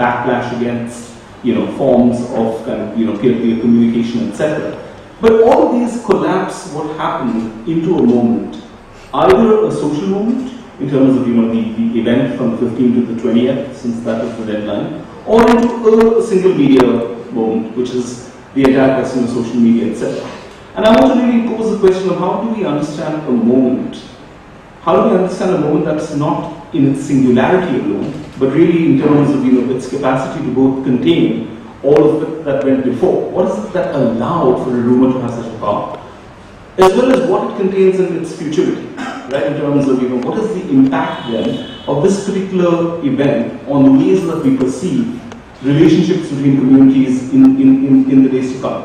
backlash against, forms of kind of, peer-to-peer communication, etc. But all of these collapse what happened into a moment, either a social moment, in terms of, the event from the 15th to the 20th, since that was the deadline, or into a single media moment, which is the attack as social media, etc. And I want to really pose the question of how do we understand a moment? How do we understand a moment that's not in its singularity alone, but really in terms of its capacity to both contain all of it that went before? What is it that allowed for a rumor to have such a power? As well as what it contains in its futurity, right? In terms of what is the impact then of this particular event on the ways that we perceive relationships between communities in the days to come.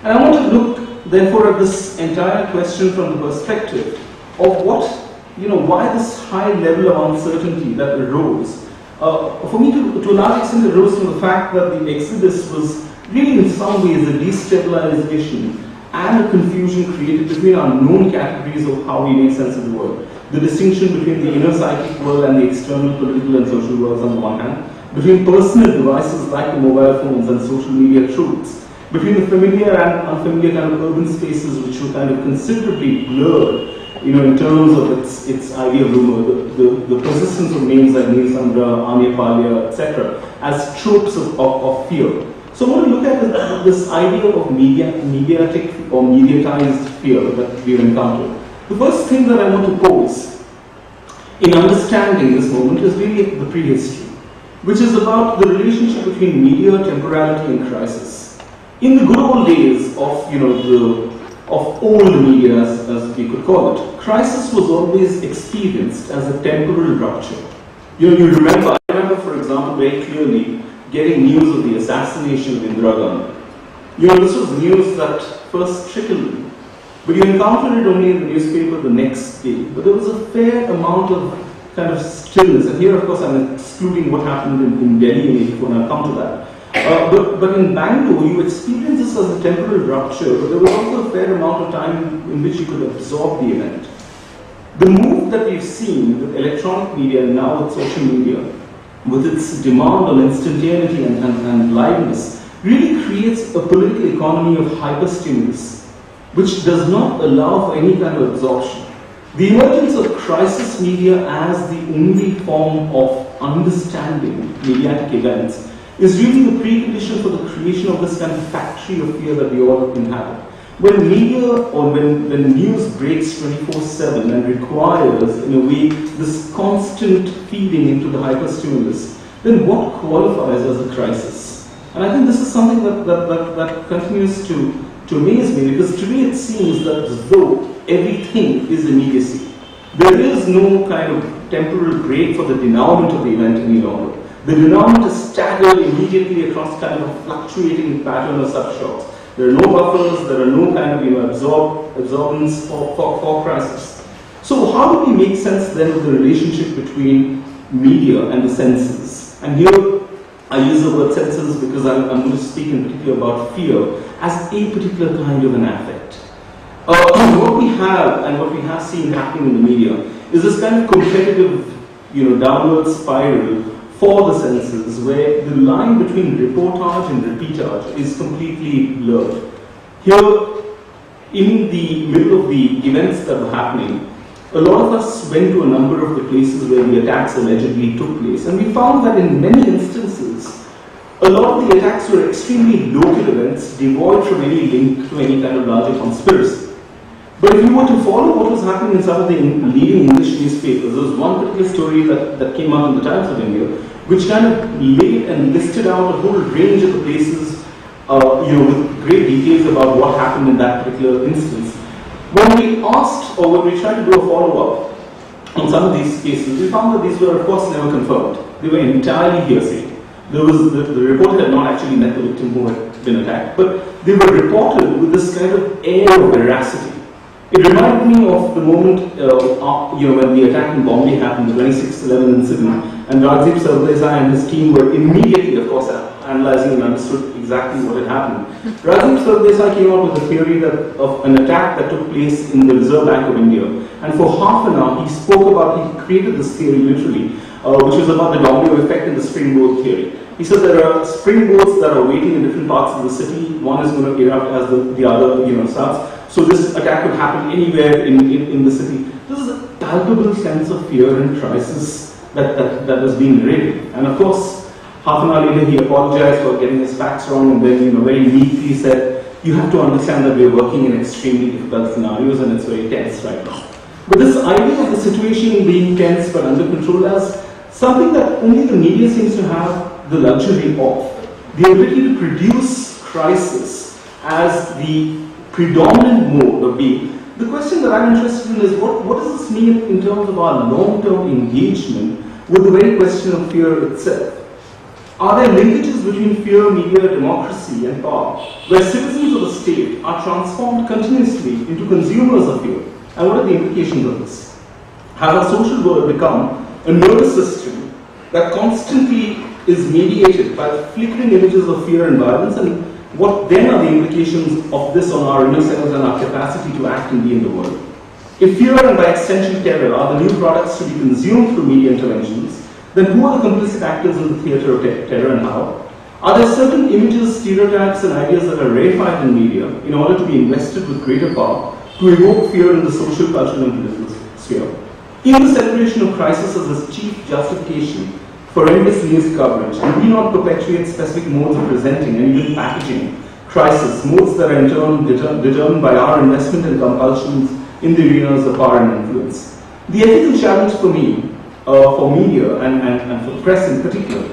And I want to look therefore at this entire question from the perspective of what, why this high level of uncertainty that arose. For me, to a large extent, arose from the fact that the Exodus was really in some ways a destabilization and a confusion created between our known categories of how we make sense of the world. The distinction between the inner psychic world and the external political and social worlds on the one hand, between personal devices like the mobile phones and social media truths, between the familiar and unfamiliar kind of urban spaces which were kind of considerably blurred, in terms of its idea of rumor, the persistence of names like Neil Sandra, Anya Palia, etc., as tropes of fear. So I want to look at this idea of mediatic or mediatized fear that we've encountered. The first thing that I want to pose in understanding this moment is really the prehistory, which is about the relationship between media, temporality, and crisis. In the good old days of old media, as we could call it, crisis was always experienced as a temporal rupture. I remember, for example, very clearly getting news of the assassination of Indira Gandhi. This was news that first trickled in, but you encountered it only in the newspaper the next day. But there was a fair amount of kind of stillness, and here, of course, I'm excluding what happened in Delhi in '84, and I'll come to that. But in Bangalore, you experienced this as a temporal rupture, but there was also a fair amount of time in which you could absorb the event. The move that we've seen with electronic media and now with social media, with its demand on instantaneity and liveness, really creates a political economy of hyperstimulus, which does not allow for any kind of absorption. The emergence of crisis media as the only form of understanding mediatic events is really the precondition for the creation of this kind of factory of fear that we all inhabit. When media or when news breaks 24/7 and requires, in a way, this constant feeding into the hyperstimulus, then what qualifies as a crisis? And I think this is something that continues to amaze me, because to me it seems that as though everything is immediacy. There is no kind of temporal break for the denouement of the event any longer. The denouement is staggered immediately across kind of a fluctuating pattern of such shocks. There are no buffers, there are no kind of absorbance for crisis. So how do we make sense then of the relationship between media and the senses? And here I use the word senses because I'm going to speak in particular about fear as a particular kind of an affect. What we have and what we have seen happening in the media is this kind of competitive, downward spiral for the senses, where the line between reportage and repeatage is completely blurred. Here, in the middle of the events that were happening, a lot of us went to a number of the places where the attacks allegedly took place, and we found that in many instances, a lot of the attacks were extremely local events, devoid from any link to any kind of larger conspiracy. But if you were to follow what was happening in some of the leading English newspapers, there was one particular story that came out in the Times of India, which kind of laid and listed out a whole range of the places, with great details about what happened in that particular instance. When we asked, or when we tried to do a follow-up on some of these cases, we found that these were, of course, never confirmed. They were entirely hearsay. The reporter had not actually met the victim who had been attacked, but they were reported with this kind of air of veracity. It reminded me of the moment, when the attack in Bombay happened, the 26/11 incident, and Rajdeep Sardesai and his team were immediately, of course, analyzing and understood exactly what had happened. Rajdeep Sardesai came up with a theory of an attack that took place in the Reserve Bank of India, and for half an hour he created this theory literally which was about the domino effect and the springboard theory. He said there are springboards that are waiting in different parts of the city. One is going to erupt as the other, starts. So this attack could happen anywhere in the city. This is a palpable sense of fear and crisis that was being narrated. And of course, half an hour later, he apologized for getting his facts wrong, and then, very meekly said, "You have to understand that we're working in extremely difficult scenarios, and it's very tense right now." But this idea of the situation being tense but under control as something that only the media seems to have the luxury of, the ability to produce crisis as the predominant mode of being. The question that I'm interested in is what does this mean in terms of our long-term engagement with the very question of fear itself? Are there linkages between fear, media, democracy, and power, where citizens of the state are transformed continuously into consumers of fear? And what are the implications of this? Has our social world become a nervous system that constantly is mediated by flickering images of fear and violence? And what then are the implications of this on our inner selves and our capacity to act and be in the world? If fear and by extension terror are the new products to be consumed through media interventions, then who are the complicit actors in the theatre of terror and how? Are there certain images, stereotypes, and ideas that are reified in media in order to be invested with greater power to evoke fear in the social, cultural, and political sphere? In the celebration of crisis as its chief justification for endless news coverage, do we not perpetuate specific modes of presenting and even packaging crisis, modes that are in turn determined by our investment and compulsions in the arenas of power and influence? The ethical challenge for me, for media and for press in particular,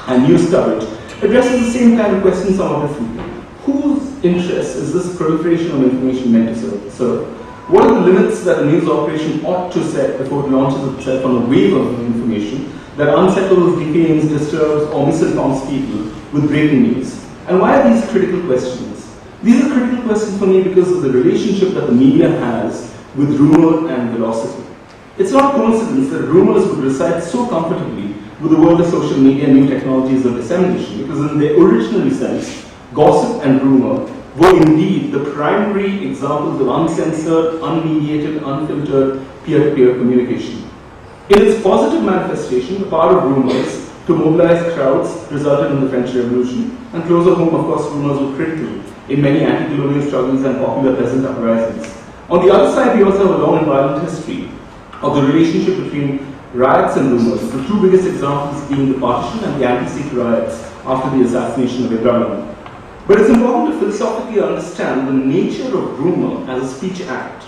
and news coverage, addresses the same kind of question somewhat differently. Whose interest is this proliferation of information meant to serve? What are the limits that a news operation ought to set before it launches itself on a wave of information that unsettles, defames, disturbs, or misinforms people with breaking news? And why are these critical questions? These are critical questions for me because of the relationship that the media has with rumor and velocity. It's not a coincidence that rumors would reside so comfortably with the world of social media and new technologies of dissemination, because in their original sense, gossip and rumor were indeed the primary examples of uncensored, unmediated, unfiltered peer-to-peer communication. In its positive manifestation, the power of rumors to mobilize crowds resulted in the French Revolution, and closer home, of course, rumors were critical in many anti-colonial struggles and popular peasant uprisings. On the other side, we also have a long and violent history of the relationship between riots and rumors, the two biggest examples being the partition and the anti-Sikh riots after the assassination of Ibrahim. But it's important to philosophically understand the nature of rumor as a speech act,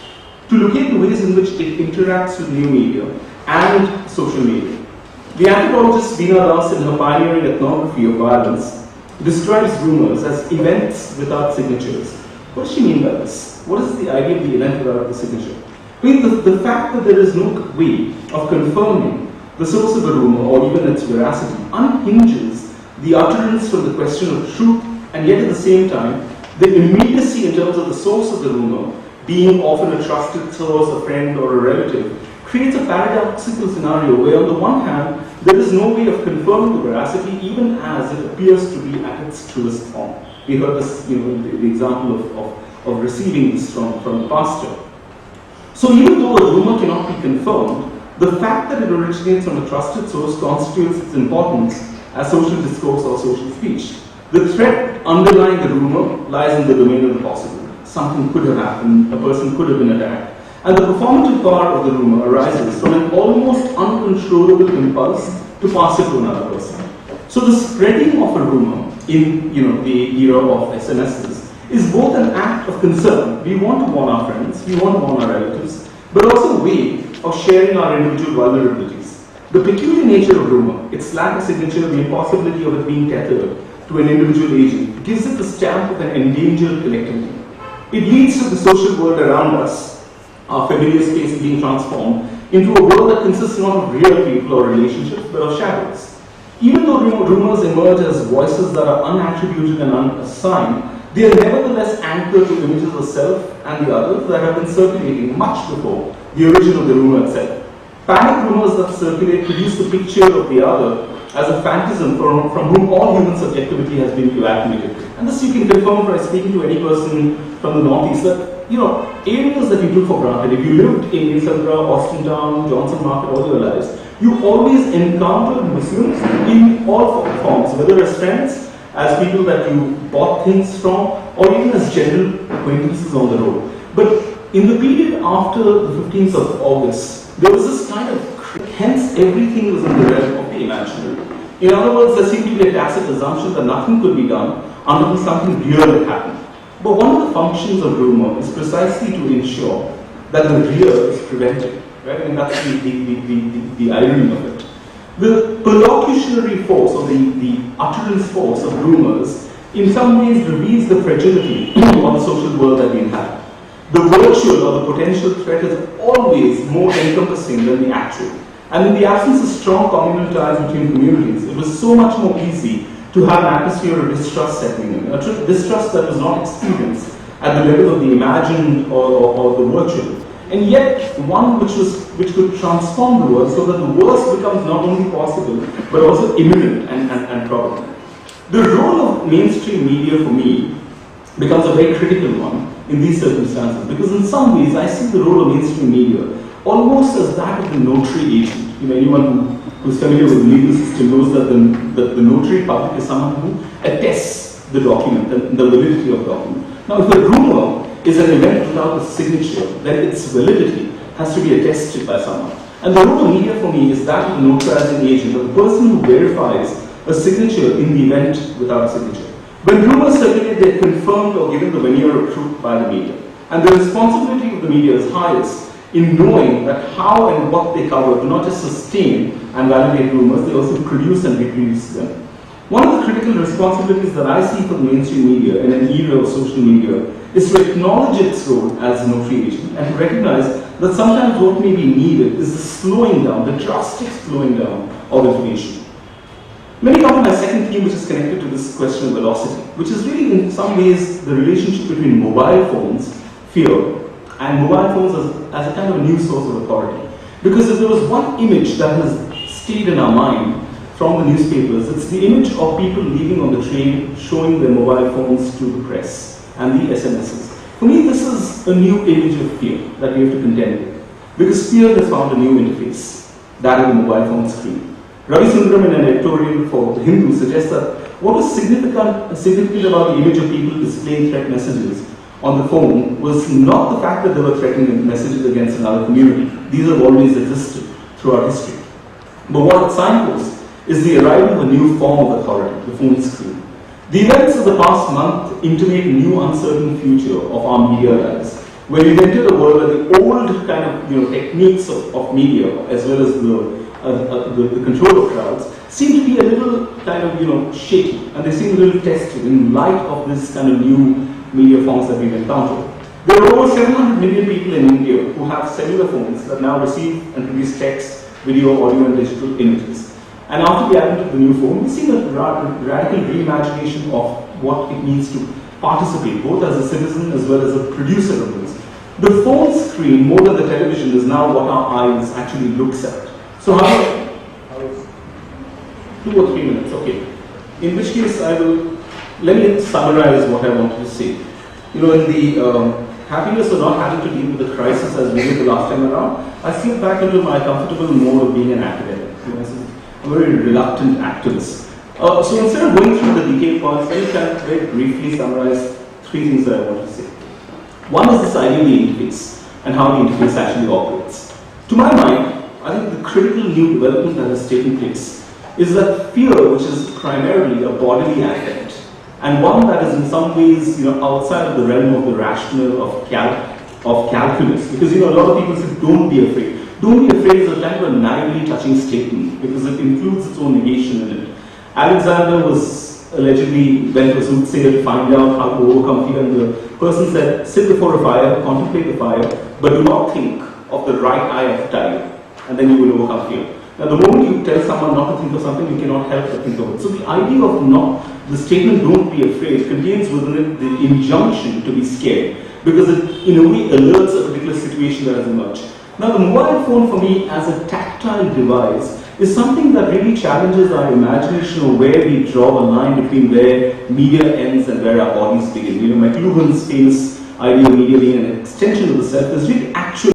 to locate the ways in which it interacts with new media and social media. The anthropologist Veena Das, in her pioneering ethnography of violence, describes rumors as events without signatures. What does she mean by this? What is the idea of the event without the signature? I mean, the fact that there is no way of confirming the source of a rumor or even its veracity unhinges the utterance from the question of truth, and yet at the same time, the immediacy in terms of the source of the rumor, being often a trusted source, a friend, or a relative, creates a paradoxical scenario where on the one hand, there is no way of confirming the veracity even as it appears to be at its truest form. We heard this, the example of receiving this from the pastor. So even though a rumor cannot be confirmed, the fact that it originates from a trusted source constitutes its importance as social discourse or social speech. The threat underlying the rumor lies in the domain of the possible. Something could have happened, a person could have been attacked, and the performative power of the rumor arises from an almost uncontrollable impulse to pass it to another person. So the spreading of a rumor in the era of SNSs is both an act of concern. We want to warn our friends, we want to warn our relatives, but also a way of sharing our individual vulnerabilities. The peculiar nature of rumor, its lack of signature, the impossibility of it being tethered to an individual agent, gives it the stamp of an endangered collectivity. It leads to the social world around us, our familiar space being transformed into a world that consists not of real people or relationships, but of shadows. Even though rumors emerge as voices that are unattributed and unassigned, they are nevertheless anchored to images of self and the others that have been circulating much before the origin of the rumor itself. Panic rumors that circulate produce the picture of the other as a phantasm from whom all human subjectivity has been evacuated. And this you can confirm by speaking to any person from the Northeast that, areas that you took for granted. If you lived in Nisandra, Austin Town, Johnson Market all your lives, you always encountered Muslims in all forms, whether as friends, as people that you bought things from, or even as general acquaintances on the road. But in the period after the 15th of August, there was this kind of, hence everything was in the realm of the imaginary. In other words, there seemed to be a tacit assumption that nothing could be done until something real had happened. But one of the functions of rumor is precisely to ensure that the real is prevented. Right? And that's the irony of it. The perlocutionary force, or the utterance force of rumors, in some ways reveals the fragility of the social world that we inhabit. The virtual or the potential threat is always more encompassing than the actual. And in the absence of strong communal ties between communities, it was so much more easy to have an atmosphere of distrust settling in. A distrust that was not experienced at the level of the imagined or the virtual. And yet, one which could transform the world so that the worst becomes not only possible, but also imminent and probable. The role of mainstream media for me becomes a very critical one in these circumstances, because in some ways I see the role of mainstream media almost as that of the notary agent. You know, anyone who's familiar with the legal system knows that the notary public is someone who attests the document, the validity of the document. Now, if a rumor is an event without a signature, then its validity has to be attested by someone. And the role of media for me is that of the notarizing agent, or the person who verifies a signature in the event without a signature. When rumors circulate, they are confirmed or given the veneer of truth by the media. And the responsibility of the media is highest in knowing that how and what they cover do not just sustain and validate rumors, they also produce and reproduce them. One of the critical responsibilities that I see for the mainstream media in an era of social media is to acknowledge its role as a notary agent and to recognize that sometimes what may be needed is the slowing down, the drastic slowing down of information. Let me come to my second theme, which is connected to this question of velocity, which is really in some ways the relationship between mobile phones, fear, and mobile phones as a kind of a new source of authority. Because if there was one image that has stayed in our mind from the newspapers, it's the image of people leaving on the train showing their mobile phones to the press and the SMSs. For me, this is a new image of fear that we have to contend with, because fear has found a new interface, that of the mobile phone screen. Ravi Sundaram, in an editorial for The Hindu, suggests that what was significant about the image of people displaying threat messages on the phone was not the fact that they were threatening messages against another community. These have always existed throughout history. But what it signposts is the arrival of a new form of authority, the phone screen. The events of the past month intimate a new uncertain future of our media lives, where we've entered a world where the old kind of techniques of media, as well as the control of crowds, seem to be a little kind of shaky, and they seem a little tested in light of this kind of new media forms that we've encountered. There are over 700 million people in India who have cellular phones that now receive and produce text, video, audio, and digital images. And after the advent of the new phone, we see a radical reimagination of what it means to participate, both as a citizen as well as a producer of this. The phone screen, more than the television, is now what our eyes actually looks at. So how 2 or 3 minutes, okay. In which case let me summarize what I wanted to say. In the happiness of not having to deal with the crisis as we did the last time around, I slip back into my comfortable mode of being an academic. I'm a very reluctant activist. So instead of going through the detailed points, let me kind of very briefly summarize 3 things that I want to say. One is this idea of the interface and how the interface actually operates. To my mind, I think the critical new development that has taken place is that fear, which is primarily a bodily affect, and one that is in some ways outside of the realm of the rational, of calculus. Because a lot of people say, don't be afraid. Don't be afraid is a kind of a naively touching statement, because it includes its own negation in it. Alexander was allegedly went to a soothsayer to find out how to overcome fear, and the person said, sit before a fire, contemplate the fire, but do not think of the right eye of the tiger, and then you will overcome fear. Now, the moment you tell someone not to think of something, you cannot help but think of it. So the idea of the statement "don't be afraid" contains within it the injunction to be scared, because it in a way alerts a particular situation that has emerged. Now, the mobile phone for me as a tactile device is something that really challenges our imagination of where we draw a line between where media ends and where our bodies begin. McLuhan's famous idea of media being an extension of the self is really actually